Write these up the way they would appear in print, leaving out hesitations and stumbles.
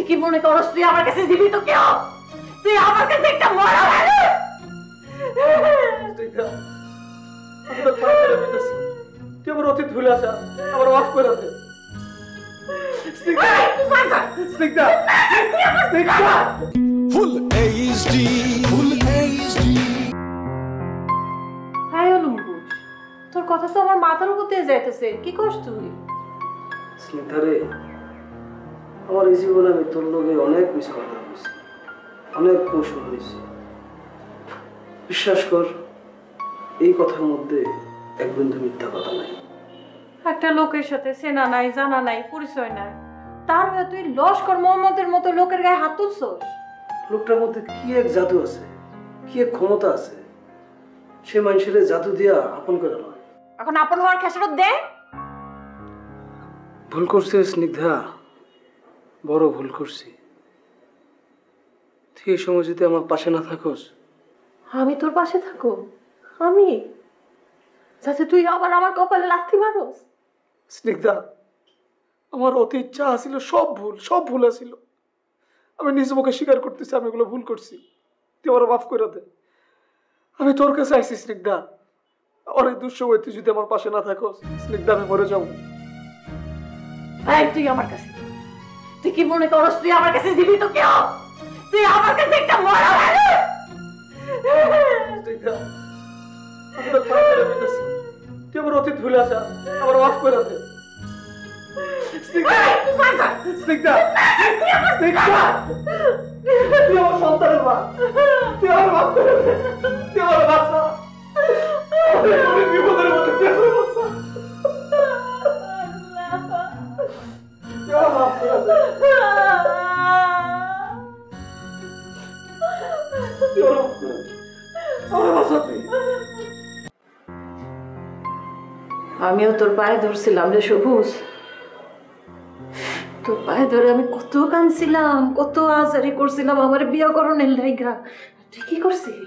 কি মনে করছ তুই আমার কাছে জীবিত কেউ? তুই আমার কাছে একটা মরা মানুষ। আমি তো পায়ে ধরে বলতেছি, তুই আমার অতীত ভুলে আসা, আমার মাফ করে দে। Snigdha, Snigdha, full HD, full HD. Hi অলুম্বুস, তোর কথা তো আমার মাথার উপর দিয়ে যাইতেছে, কি করছ তুই? স্নিগ্ধা রে, আমার এই জীবনে আমি তোর লগে অনেক মিস কথা বলছি, অনেক কৌশল হয়েছে। বিশ্বাস কর, এই কথার মধ্যে এক বিন্দু মিথ্যা কথা নাই। একটা লোকের সাথে চেনা নাই, জানা নাই, পরিচয় নাই, তার হয়ে তুই লস্কর মোহাম্মদের মতো লোকের গায়ে হাত তুলছস। লোকটার মধ্যে কি এক জাদু আছে, কি এক ক্ষমতা আছে, সে মানুষের জাদু দিয়া আপন করে নয়। এখন আপন হওয়ার খেসারত দে। ভুল করছে স্নিগ্ধা, বড় ভুল করছি। তুই এই সময় যদি আমার পাশে না থাকোস। আমি তোর পাশে থাকো? আমি যাতে তুই আবার আমার কপালে লাথি মারোস? স্নিগ্ধা, আমার অতীত যা ছিল সব ভুল ছিল। আমি নিজ মুখে স্বীকার করতেছি আমি এগুলো ভুল করছি। তুই আমার মাফ করে দে। আমি তোর কাছে আইসি স্নিগ্ধা, আমার এই দুঃসময় তুই যদি আমার পাশে না থাকোস স্নিগ্ধা, আমি মরে যাবো। তুই আমার কাছে, তুই কি মনে করছ তুই আমার কাছে জীবিত কেউ? তুই আমার কাছে একটা মরা মানুষ। স্নিগ্ধা, আমি তোর পায়ে ধরে বলতেছি, তুই আমার অতীত ভুলে আসা, আমার মাফ করে দে। স্নিগ্ধা, স্নিগ্ধা, স্নিগ্ধা, তুই আমার সন্তানের মা, তুই আমার মাফ করে দে, তুই আমার বাঁচা, আমি বিপদের মধ্যে তুই আমার বাঁচা, তুই আমার মাফ করে দে, তুই আমার মাফ করে দে, আমার বাঁচা তুই। আমিও তোর পায়ে ধরছিলাম রে সবুজ, তোর পায়ে ধরে আমি কত কাঁদছিলাম, কত আজারি করছিলাম আমার বিয়া করণের লাইগা। তুই কি করছিলি?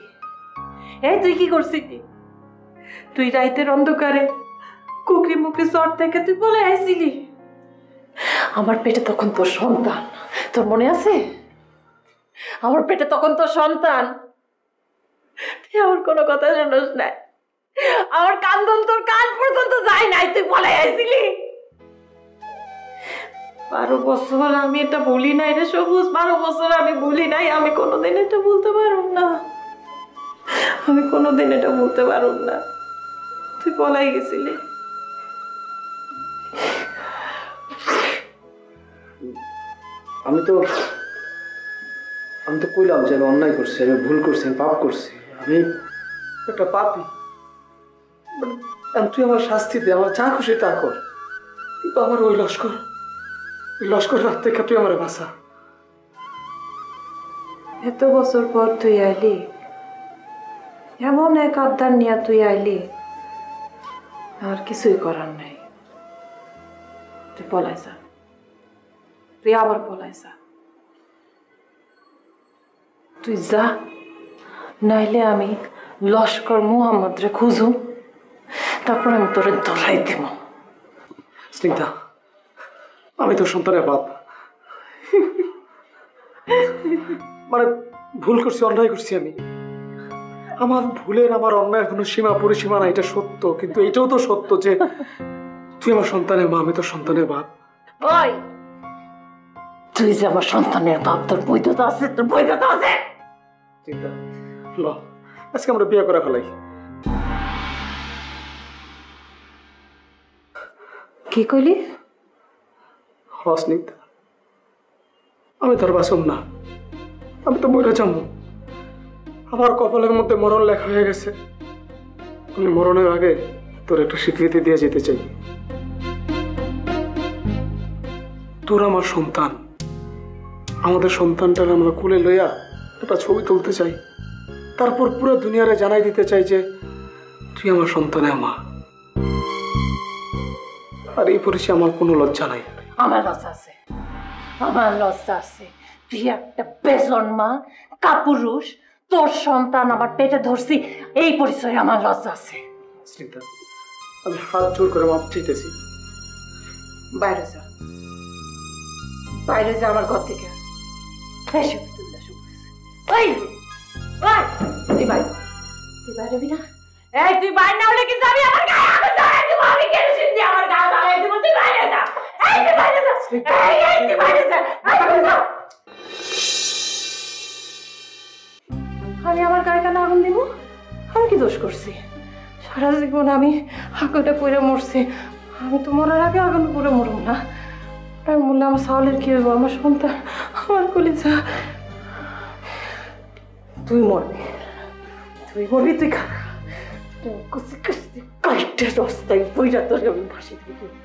তুই কি করছিলি? তুই রাইতের অন্ধকারে কুকরি মুকরি চট থেকে তুই বলে আইছিলি। আমার পেটে তখন তোর সন্তান, তোর মনে আছে? আমার পেটে তখন তোর সন্তান, তুই আমার কোনো কথা শোনস নাই, আমার কান্দন তোর কান পর্যন্ত যায় নাই, তুই বলে আইছিলি। 12 বছর আমি এটা ভুলি নাই রে সবুজ, 12 বছর আমি ভুলি নাই। আমি কোনোদিন এটা বলতে পারব না, আমি কোনোদিন এটা বলতে পারব না। তুই পলাই গেছিলি। আমি তো কইলাম যে আমি অন্যায় করছি, আমি ভুল করছি, আমি পাপ করছি, আমি একটা পাপী। তুই আমার শাস্তি দে, আমার যা খুশি তা কর, কিন্তু আমার ওই লস্কর রাত থেকে তুই আমার বাঁচা। এত বছর পর তুই আইলি, এমন এক আবদার নিয়ে তুই আইলি, আর কিছুই করার নাই। তুই পলাই যা, তুই আবার পলাই যা, তুই যা, নাইলে আমি লস্কর মোহাম্মদ রে খুঁজুম, তারপর আমি তোরে ধরাই দিব। স্নিগ্ধা, আমি তোর সন্তানের বাপ, মানে ভুল করছি, অন্যায় করছি আমি। আমার ভুলের, আমার অন্যায়ের কোনো সীমা পরিসীমা নাই, এটা সত্য। কিন্তু এটাও তো সত্য যে তুই আমার সন্তানের মা, আমি তোর সন্তানের বাপ। ওই তুই যে আমার সন্তানের বাপ, তোর বৈধতা আছে, তোর বৈধতা আছে। চিন্তা ল, আজকে আমরা বিয়ে করে ফেলাই। কি কইলি? স্নিগ্ধা, আমি তোর বাসম না, আমি তো মরে যাবো। আমার কপালের মধ্যে মরণ লেখা হয়ে গেছে। আমি মরণের আগে তোর একটা স্বীকৃতি দিয়ে যেতে চাই। তোর আমার সন্তান, আমাদের সন্তানটার আমরা কোলে লইয়া একটা ছবি তুলতে চাই, তারপর পুরো দুনিয়ারে জানাই দিতে চাই যে তুই আমার সন্তানের মা। আর এই পরিচয় আমার কোনো লজ্জা নাই। আমার লজ্জা আছে, আমার লজ্জা আছে। তুই একটা বেজন্মা কাপুরুষ, তোর সন্তান আমার পেটে ধরছি, এই পরিচয় আমার লজ্জা আছে। স্নিগ্ধা, আমি হাত জোর করে মাপ চাইতেছি। বাইরে যা, বাইরে যা আমার ঘর থেকে। এসে তুই না শুভ ওই তুই ভাই রবি না এই তুই বাইরে না হলে কিন্তু আমি আমার গায়ে আগুন ধরাই দেব আমি কেরোসিন দিয়ে আমার গা জ্বালাই দেব তুই বাইরে যা এই তুই বাইরে যা এই তুই বাইরে যা আমি আমার গায়ে কেন আগুন দিব আমি কি দোষ করছি সারা জীবন আমি আগুনটা পুড়ে মরছি আমি তো মরার আগে আগুন পুড়ে মরব না আমি বললাম আমার চাউলের কি হইব আমার সন্তান আমার কলিজা তুই মরবি তুই খা কয়েকটা রাস্তায় বইরা তোর আমি ভাসি দিবি